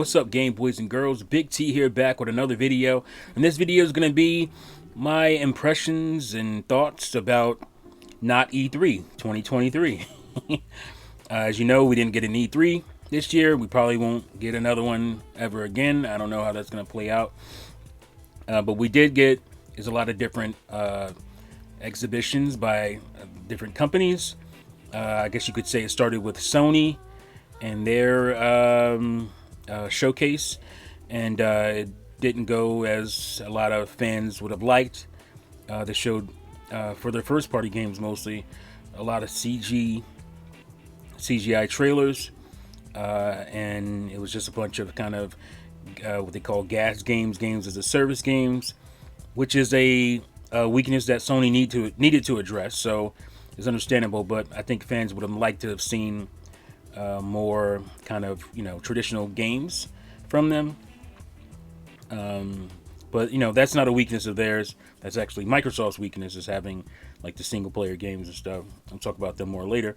What's up, game boys and girls? Big T here, back with another video. And this video is going to be my impressions and thoughts about not E3 2023. As you know, we didn't get an E3 this year. We probably won't get another one ever again. I don't know how that's going to play out. But we did get is a lot of different exhibitions by different companies. I guess you could say it started with Sony and their showcase, and it didn't go as a lot of fans would have liked. They showed for their first party games mostly a lot of CGI trailers, and it was just a bunch of kind of what they call gas games as a service games, which is a weakness that Sony needed to address. So it's understandable, but I think fans would have liked to have seen more kind of traditional games from them. But that's not a weakness of theirs. That's actually Microsoft's weakness, is having like the single player games and stuff. I'll talk about them more later.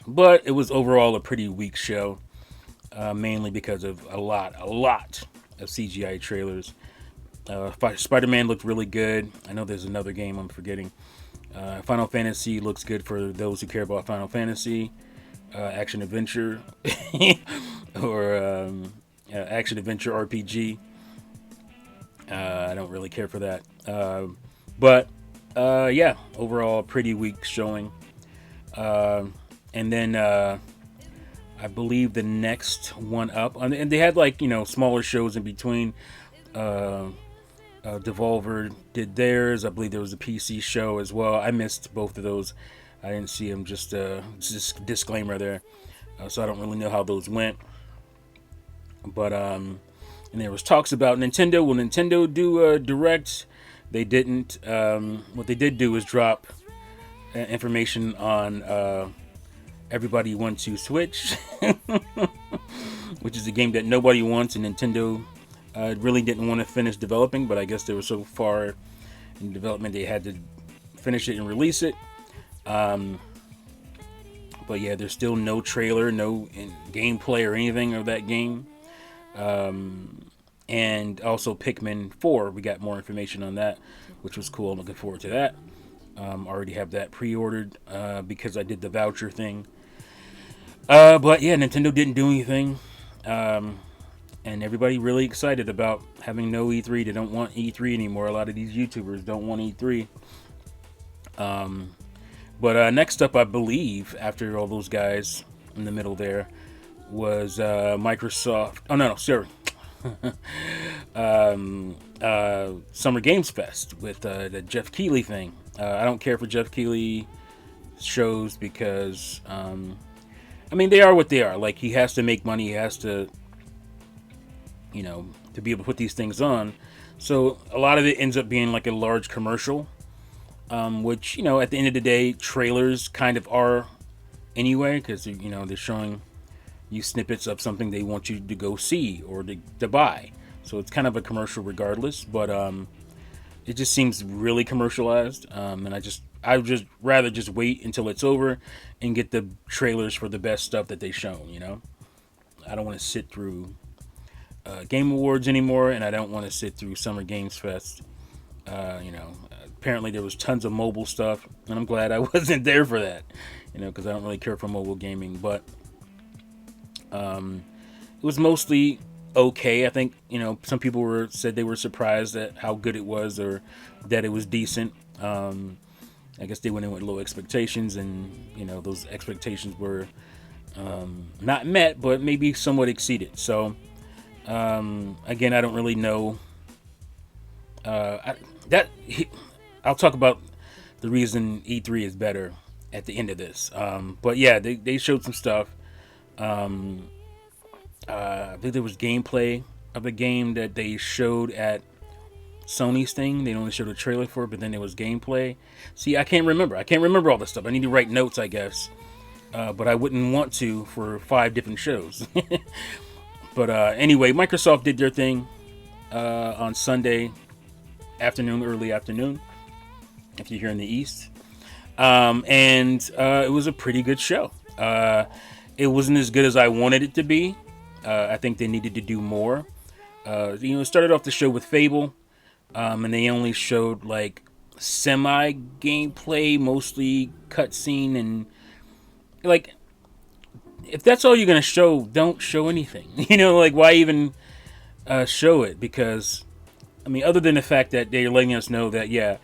But it was overall a pretty weak show, mainly because of a lot of CGI trailers. Spider-Man looked really good. I know there's another game I'm forgetting. Final Fantasy looks good for those who care about Final Fantasy. Action adventure or action adventure RPG. I don't really care for that. But yeah, overall pretty weak showing. And then I believe the next one up, and they had like smaller shows in between. Devolver did theirs. I believe there was a PC show as well. I missed both of those. I didn't see them. Just disclaimer there. So I don't really know how those went. But and there was talks about Nintendo. Will Nintendo do a direct? They didn't. What they did do is drop information on Everybody Wants to Switch, which is a game that nobody wants, and Nintendo really didn't want to finish developing. But I guess they were so far in development they had to finish it and release it. But yeah, there's still no trailer, no gameplay or anything of that game. And also Pikmin 4, we got more information on that, which was cool. I'm looking forward to that. Already have that pre-ordered because I did the voucher thing. But yeah, Nintendo didn't do anything. And everybody really excited about having no E3. They don't want E3 anymore. A lot of these YouTubers don't want E3. But next up, I believe, after all those guys in the middle there, was Microsoft. Oh, no, sorry. Summer Games Fest with the Jeff Keighley thing. I don't care for Jeff Keighley shows because, they are what they are. Like, he has to make money. He has to, to be able to put these things on. So a lot of it ends up being like a large commercial. Which, at the end of the day, trailers kind of are anyway, because, they're showing you snippets of something they want you to go see or to buy. So it's kind of a commercial regardless, but it just seems really commercialized. And I would just rather just wait until it's over and get the trailers for the best stuff that they shown, I don't want to sit through Game Awards anymore, and I don't want to sit through Summer Games Fest. Apparently there was tons of mobile stuff, and I'm glad I wasn't there for that, because I don't really care for mobile gaming. But it was mostly okay. I think some people said they were surprised at how good it was, or that it was decent. I guess they went in with low expectations, and those expectations were not met, but maybe somewhat exceeded. So again, I don't really know. I'll talk about the reason E3 is better at the end of this. But yeah, they showed some stuff. I think there was gameplay of a game that they showed at Sony's thing. They only showed a trailer for it, but then there was gameplay. See, I can't remember. I can't remember all this stuff. I need to write notes, I guess. But I wouldn't want to for 5 different shows. But anyway, Microsoft did their thing on Sunday afternoon, early afternoon, if you're here in the East. And it was a pretty good show. It wasn't as good as I wanted it to be, I think they needed to do more. It started off the show with Fable, and they only showed like semi gameplay, mostly cutscene, and like if that's all you're gonna show, don't show anything. Like why even show it? Because I mean, other than the fact that they're letting us know that yeah,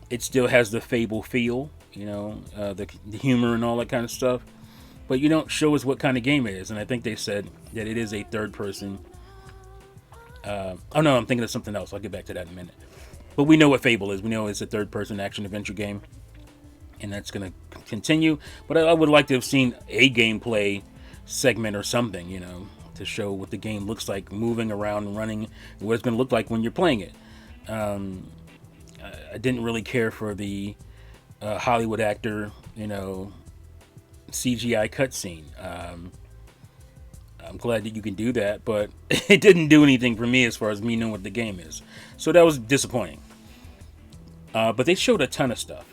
it still has the Fable feel, the humor and all that kind of stuff. But you don't show us what kind of game it is, and I think they said that it is a third person. Oh no, I'm thinking of something else. I'll get back to that in a minute. But we know what Fable is. We know it's a third person action adventure game, and that's going to continue. But I would like to have seen a gameplay segment or something, to show what the game looks like moving around and running, and what it's going to look like when you're playing it. I didn't really care for the Hollywood actor, CGI cutscene. I'm glad that you can do that, but it didn't do anything for me as far as me knowing what the game is. So that was disappointing. But they showed a ton of stuff.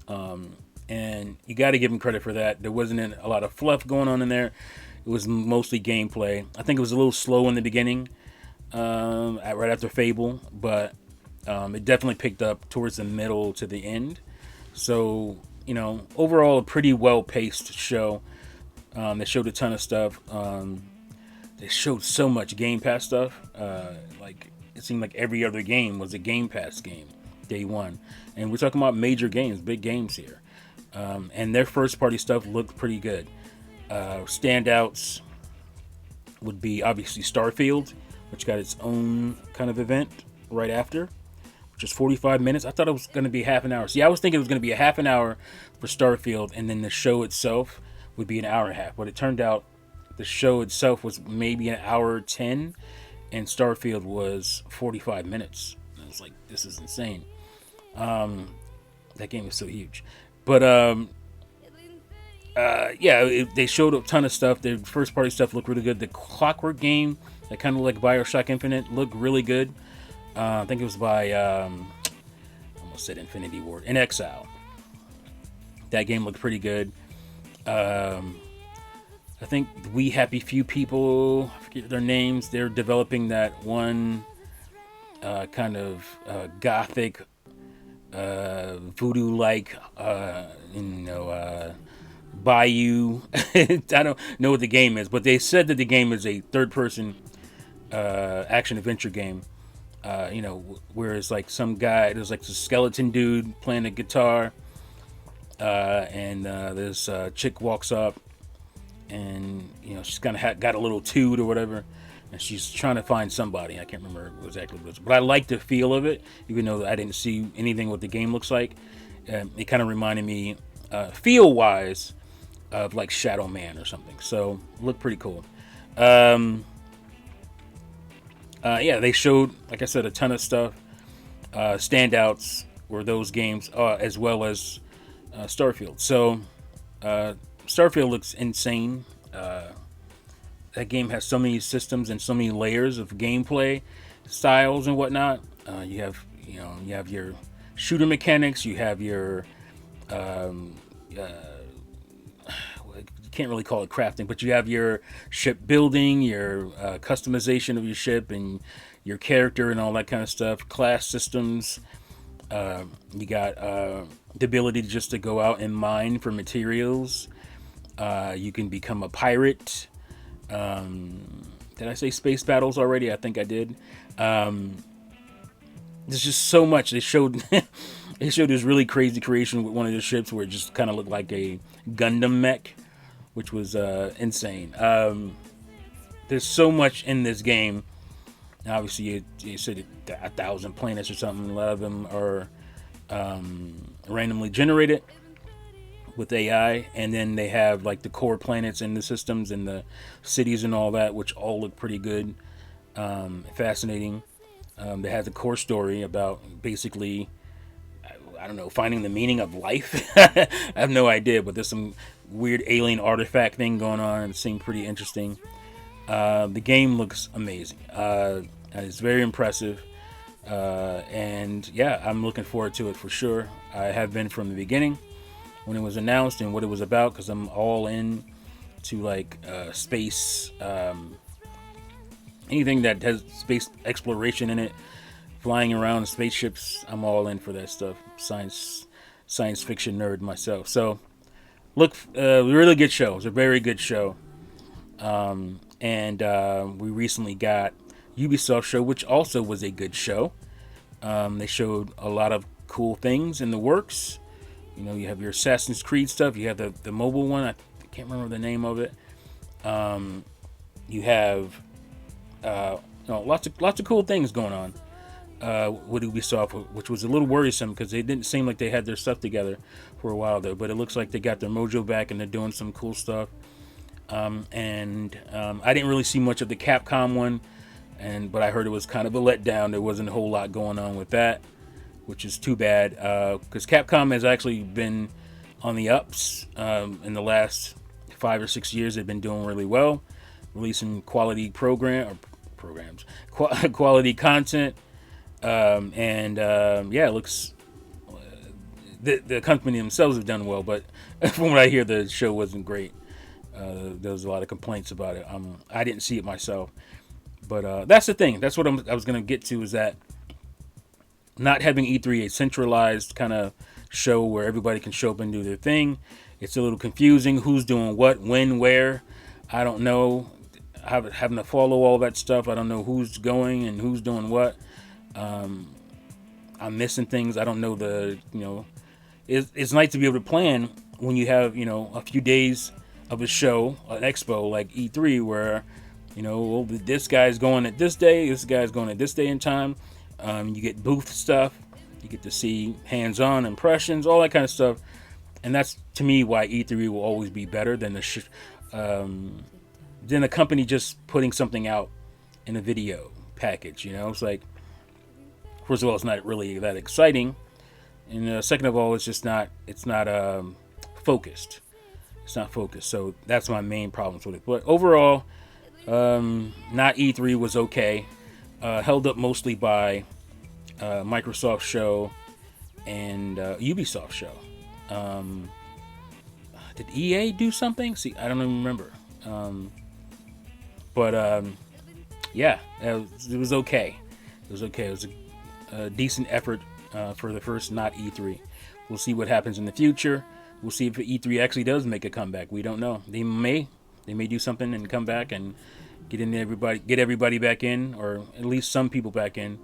And you got to give them credit for that. There wasn't a lot of fluff going on in there. It was mostly gameplay. I think it was a little slow in the beginning, right after Fable, but it definitely picked up towards the middle to the end. So, overall a pretty well-paced show. They showed a ton of stuff. They showed so much Game Pass stuff. Like it seemed like every other game was a Game Pass game day one. And we're talking about major games, big games here. And their first party stuff looked pretty good. Standouts would be obviously Starfield, which got its own kind of event right after, which is 45 minutes. I thought it was going to be half an hour. See, I was thinking it was going to be a half an hour for Starfield, and then the show itself would be an hour and a half. But it turned out the show itself was maybe an hour 10, and Starfield was 45 minutes. And I was like, this is insane. That game is so huge. But they showed a ton of stuff. Their first party stuff looked really good. The Clockwork game, that kind of like Bioshock Infinite, looked really good. I think it was by almost said Infinity Ward, In Exile. That game looked pretty good. I think We Happy Few People, I forget their names, they're developing that one kind of gothic, voodoo-like, Bayou. I don't know what the game is, but they said that the game is a third-person action-adventure game. Where it's like some guy, there's like this skeleton dude playing a guitar, and this chick walks up, and she's kind of got a little toot or whatever, and she's trying to find somebody. I can't remember exactly what it was, but I like the feel of it, even though I didn't see anything what the game looks like. It kind of reminded me, feel wise, of like Shadow Man or something. So looked pretty cool. They showed, like I said, a ton of stuff. Standouts were those games, as well as Starfield. So Starfield looks insane. That game has so many systems and so many layers of gameplay styles and whatnot. You have your shooter mechanics. You have your you can't really call it crafting, but you have your ship building, your customization of your ship, and your character and all that kind of stuff. Class systems. You got the ability to go out and mine for materials. You can become a pirate. Did I say space battles already? I think I did. There's just so much. They showed they showed this really crazy creation with one of the ships where it just kind of looked like a Gundam mech, which was insane. There's so much in this game. Obviously, you said 1,000 planets or something. A lot of them are randomly generated with AI, and then they have like the core planets and the systems and the cities and all that, which all look pretty good, fascinating. They have the core story about basically, I don't know, finding the meaning of life. I have no idea, but there's some weird alien artifact thing going on. It seemed pretty interesting. The game looks amazing. It's very impressive. And yeah, I'm looking forward to it for sure. I have been from the beginning when it was announced and what it was about, because I'm all in to like space, anything that has space exploration in it, flying around spaceships. I'm all in for that stuff. Science fiction nerd myself. So look, really good show. It was a very good show. And we recently got Ubisoft show, which also was a good show. They showed a lot of cool things in the works. You know, you have your Assassin's Creed stuff. You have the mobile one. I can't remember the name of it. You have lots of cool things going on with Ubisoft, which was a little worrisome because they didn't seem like they had their stuff together for a while there. But it looks like they got their mojo back and they're doing some cool stuff. I didn't really see much of the Capcom one, but I heard it was kind of a letdown. There wasn't a whole lot going on with that, which is too bad because Capcom has actually been on the ups in the last 5 or 6 years. They've been doing really well, releasing quality quality content, it looks the company themselves have done well, but from what I hear, the show wasn't great. There was a lot of complaints about it. I didn't see it myself, but that's the thing. That's what I was going to get to, is that not having E3 a centralized kind of show where everybody can show up and do their thing. It's a little confusing. Who's doing what, when, where? I don't know. Having to follow all that stuff. I don't know who's going and who's doing what. I'm missing things. I don't know it's nice to be able to plan when you have, a few days of a show, an expo like E3, where, this guy's going at this day, this guy's going at this day and time. You get booth stuff. You get to see hands-on impressions, all that kind of stuff. And that's, to me, why E3 will always be better than a company just putting something out in a video package. It's like, first of all, it's not really that exciting. And second of all, it's not focused. It's not focused. So that's my main problems with it. But overall, not E3 was okay. Held up mostly by Microsoft show and Ubisoft show. Did EA do something? See, I don't even remember. It was okay. It was okay. It was a decent effort for the first not E3. We'll see what happens in the future. We'll see if E3 actually does make a comeback. We don't know. They may do something and come back and get everybody back in, or at least some people back in.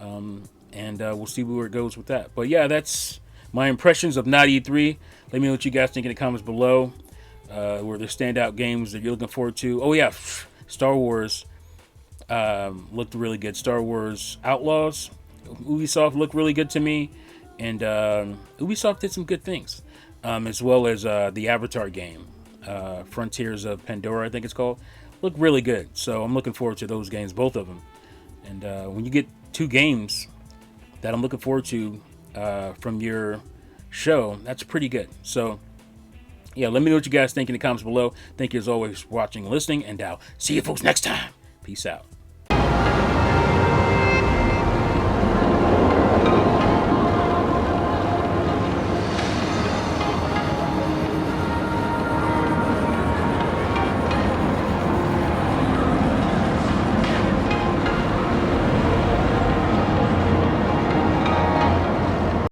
We'll see where it goes with that. But yeah, that's my impressions of not E3. Let me know what you guys think in the comments below. Were there standout games that you're looking forward to? Oh yeah, Star Wars looked really good. Star Wars Outlaws, Ubisoft looked really good to me, and Ubisoft did some good things, as well as the Avatar game, Frontiers of Pandora, I think it's called. Looked really good. So I'm looking forward to those games, both of them. And when you get 2 games that I'm looking forward to from your show, that's pretty good. So yeah, let me know what you guys think in the comments below. Thank you as always for watching and listening, and I'll see you folks next time. Peace out.